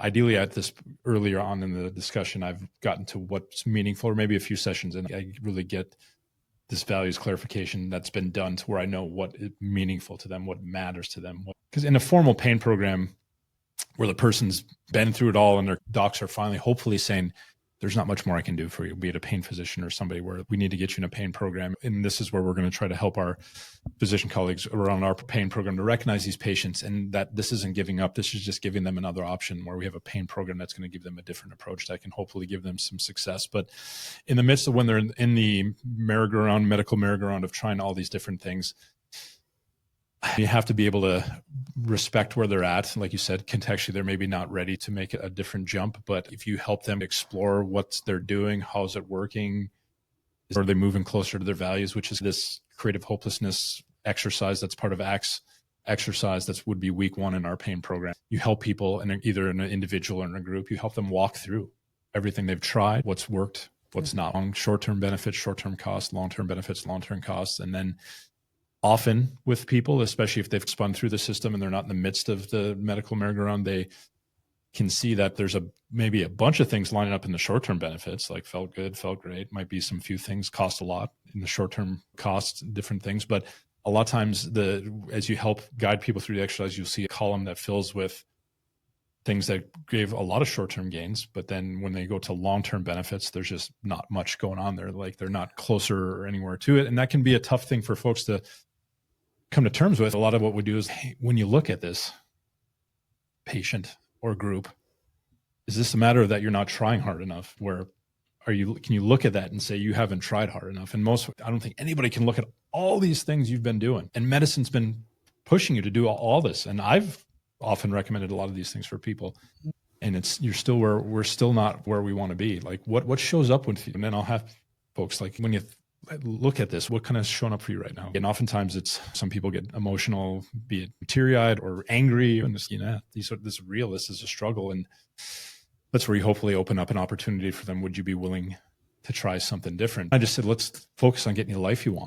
Ideally, at this earlier on in the discussion, I've gotten to what's meaningful, or maybe a few sessions, and I really get this values clarification that's been done to where I know what is meaningful to them, what matters to them. Because in a formal pain program where the person's been through it all and their docs are finally hopefully saying, there's not much more I can do for you, be it a pain physician or somebody, where we need to get you in a pain program. And this is where we're going to try to help our physician colleagues around our pain program to recognize these patients, and that this isn't giving up. This is just giving them another option, where we have a pain program that's going to give them a different approach that can hopefully give them some success. But in the midst of when they're in the merry-go-round, medical merry-go-round of trying all these different things, you have to be able to respect where they're at. Like you said, contextually, they're maybe not ready to make a different jump, but if you help them explore what they're doing, how's it working, are they moving closer to their values, which is this creative hopelessness exercise that's part of ACTS exercise that would be week 1 in our pain program. You help people, either in an individual or in a group, you help them walk through everything they've tried, what's worked, what's not, short-term benefits, short-term costs, long-term benefits, long-term costs. And then often with people, especially if they've spun through the system and they're not in the midst of the medical merry-go-round, they can see that there's maybe a bunch of things lining up in the short-term benefits, like felt good, felt great, might be some few things cost a lot in the short-term costs, different things. But a lot of times as you help guide people through the exercise, you'll see a column that fills with things that gave a lot of short-term gains, but then when they go to long-term benefits, there's just not much going on there. Like they're not closer or anywhere to it. And that can be a tough thing for folks to come to terms with. A lot of what we do is, hey, when you look at this patient or group, is this a matter that you're not trying hard enough? Can you look at that and say you haven't tried hard enough? And I don't think anybody can look at all these things you've been doing, and medicine's been pushing you to do all this. And I've often recommended a lot of these things for people, and we're still not where we want to be. Like what shows up with you? And then I'll have folks like, when you look at this, what kind of showing up for you right now? And oftentimes it's, some people get emotional, be it teary-eyed or angry, and this is a struggle. And that's where you hopefully open up an opportunity for them. Would you be willing to try something different? I just said, let's focus on getting you the life you want.